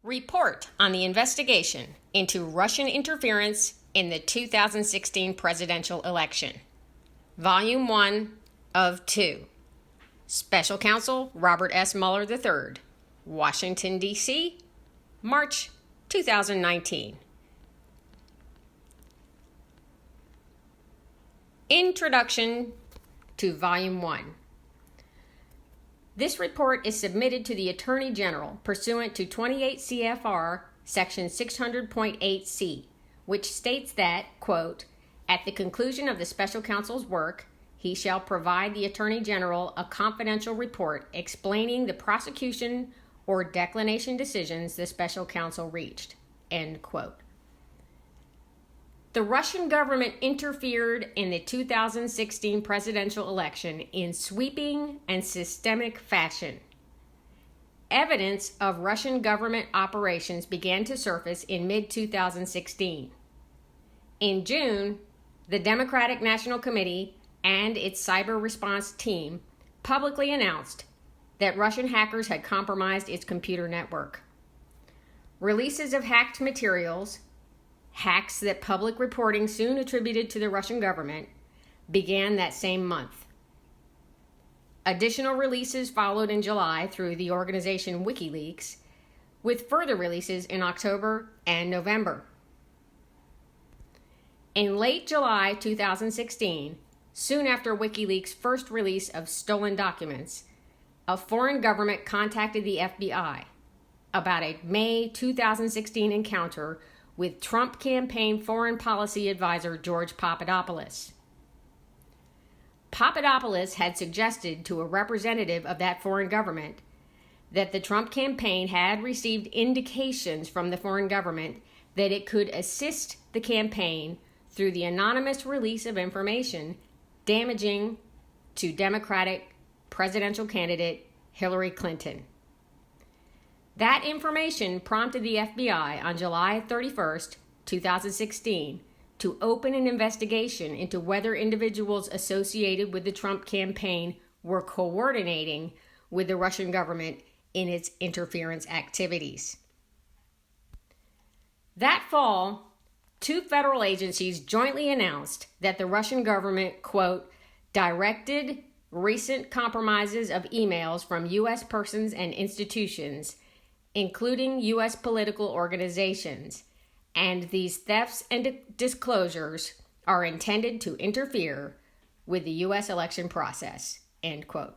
Report on the investigation into Russian interference in the 2016 presidential election. Volume 1 of 2. Special Counsel Robert S. Mueller III, Washington, D.C., March 2019. Introduction to Volume 1. This report is submitted to the Attorney General pursuant to 28 CFR Section 600.8c, which states that, quote, at the conclusion of the Special Counsel's work, he shall provide the Attorney General a confidential report explaining the prosecution or declination decisions the Special Counsel reached, end quote. The Russian government interfered in the 2016 presidential election in sweeping and systemic fashion. Evidence of Russian government operations began to surface in mid-2016. In June, the Democratic National Committee and its cyber response team publicly announced that Russian hackers had compromised its computer network. Releases of hacked materials, hacks that public reporting soon attributed to the Russian government, began that same month. Additional releases followed in July through the organization WikiLeaks, with further releases in October and November. In late July 2016, soon after WikiLeaks' first release of stolen documents, a foreign government contacted the FBI about a May 2016 encounter with Trump campaign foreign policy advisor George Papadopoulos. Papadopoulos had suggested to a representative of that foreign government that the Trump campaign had received indications from the foreign government that it could assist the campaign through the anonymous release of information damaging to Democratic presidential candidate Hillary Clinton. That information prompted the FBI on July 31st, 2016, to open an investigation into whether individuals associated with the Trump campaign were coordinating with the Russian government in its interference activities. That fall, two federal agencies jointly announced that the Russian government, quote, directed recent compromises of emails from U.S. persons and institutions, including U.S. political organizations, and these thefts and disclosures are intended to interfere with the U.S. election process, end quote.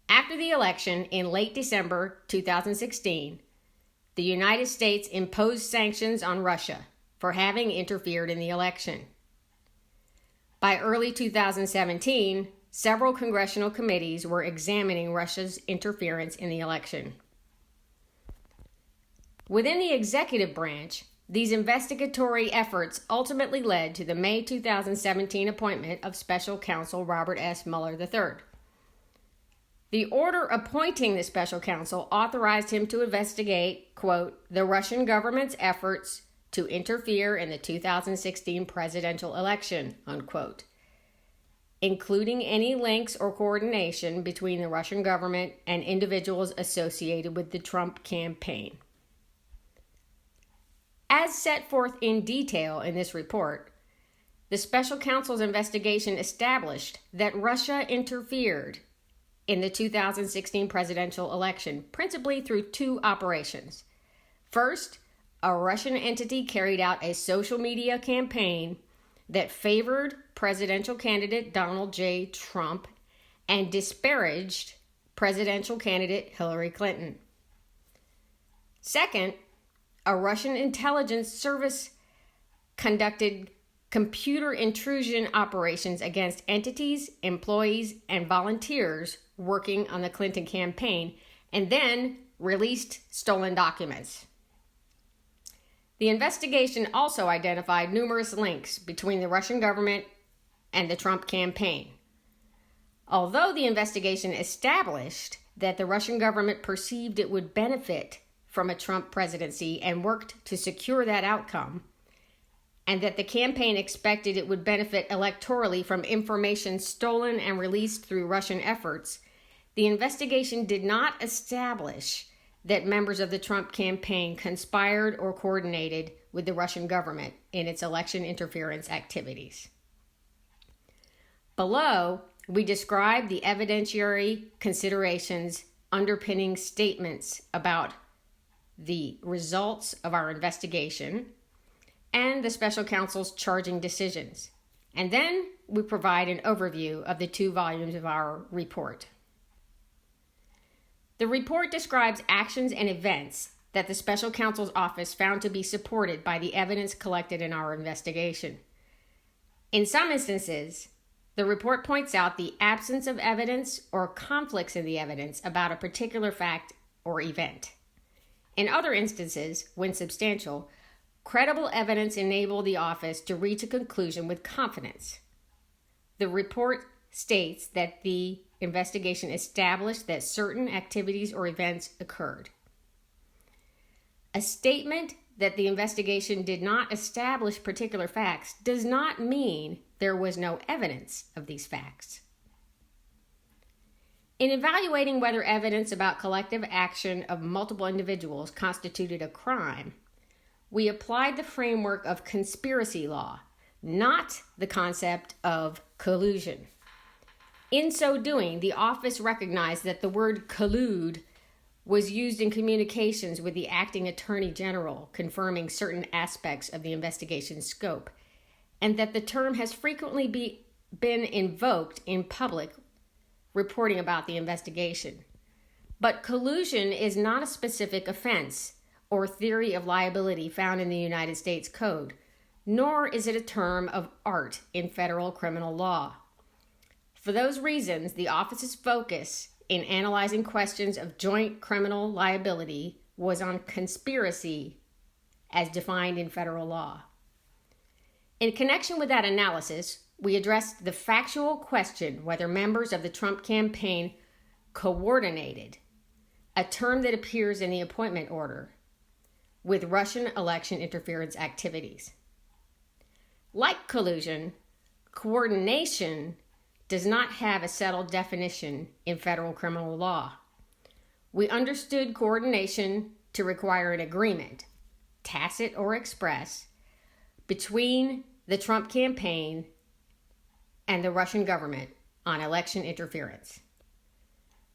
After the election in late December 2016, the United States imposed sanctions on Russia for having interfered in the election. By early 2017, several congressional committees were examining Russia's interference in the election. Within the executive branch, these investigatory efforts ultimately led to the May 2017 appointment of Special Counsel Robert S. Mueller III. The order appointing the Special Counsel authorized him to investigate, quote, the Russian government's efforts to interfere in the 2016 presidential election, unquote, including any links or coordination between the Russian government and individuals associated with the Trump campaign. As set forth in detail in this report, the Special Counsel's investigation established that Russia interfered in the 2016 presidential election, principally through two operations. First, a Russian entity carried out a social media campaign that favored presidential candidate Donald J. Trump and disparaged presidential candidate Hillary Clinton. Second, a Russian intelligence service conducted computer intrusion operations against entities, employees, and volunteers working on the Clinton campaign, and then released stolen documents. The investigation also identified numerous links between the Russian government and the Trump campaign. Although the investigation established that the Russian government perceived it would benefit from a Trump presidency and worked to secure that outcome, and that the campaign expected it would benefit electorally from information stolen and released through Russian efforts, the investigation did not establish that members of the Trump campaign conspired or coordinated with the Russian government in its election interference activities. Below, we describe the evidentiary considerations underpinning statements about the results of our investigation and the special counsel's charging decisions. And then we provide an overview of the 2 volumes of our report. The report describes actions and events that the special counsel's office found to be supported by the evidence collected in our investigation. In some instances, the report points out the absence of evidence or conflicts in the evidence about a particular fact or event. In other instances, when substantial, credible evidence enabled the office to reach a conclusion with confidence. The report states that the investigation established that certain activities or events occurred. A statement that the investigation did not establish particular facts does not mean there was no evidence of these facts. In evaluating whether evidence about collective action of multiple individuals constituted a crime, we applied the framework of conspiracy law, not the concept of collusion. In so doing, the office recognized that the word collude was used in communications with the acting attorney general confirming certain aspects of the investigation's scope, and that the term has frequently been invoked in public reporting about the investigation. But collusion is not a specific offense or theory of liability found in the United States Code, nor is it a term of art in federal criminal law. For those reasons, the office's focus in analyzing questions of joint criminal liability was on conspiracy as defined in federal law. In connection with that analysis, we addressed the factual question whether members of the Trump campaign coordinated, a term that appears in the appointment order, with Russian election interference activities. Like collusion, coordination does not have a settled definition in federal criminal law. We understood coordination to require an agreement, tacit or express, between the Trump campaign and the Russian government on election interference.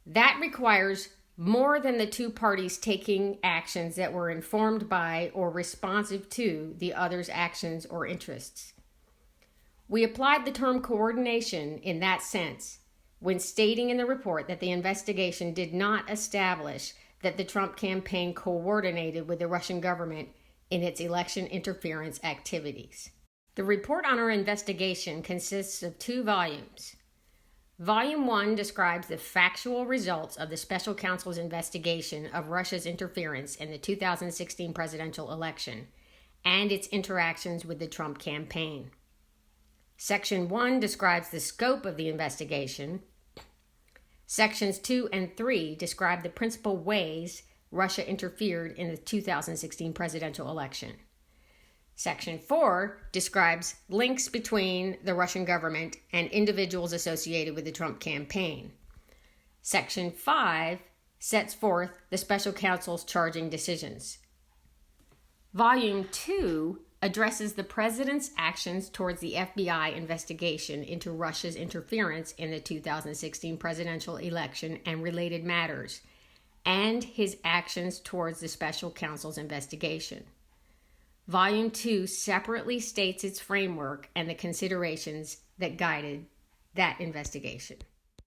That requires more than the 2 parties taking actions that were informed by or responsive to the other's actions or interests. We applied the term coordination in that sense when stating in the report that the investigation did not establish that the Trump campaign coordinated with the Russian government in its election interference activities. The report on our investigation consists of 2 volumes. Volume 1 describes the factual results of the special counsel's investigation of Russia's interference in the 2016 presidential election and its interactions with the Trump campaign. Section 1 describes the scope of the investigation. Sections 2 and 3 describe the principal ways Russia interfered in the 2016 presidential election. Section 4 describes links between the Russian government and individuals associated with the Trump campaign. Section 5 sets forth the special counsel's charging decisions. Volume 2 addresses the president's actions towards the FBI investigation into Russia's interference in the 2016 presidential election and related matters, and his actions towards the special counsel's investigation. Volume 2 separately states its framework and the considerations that guided that investigation.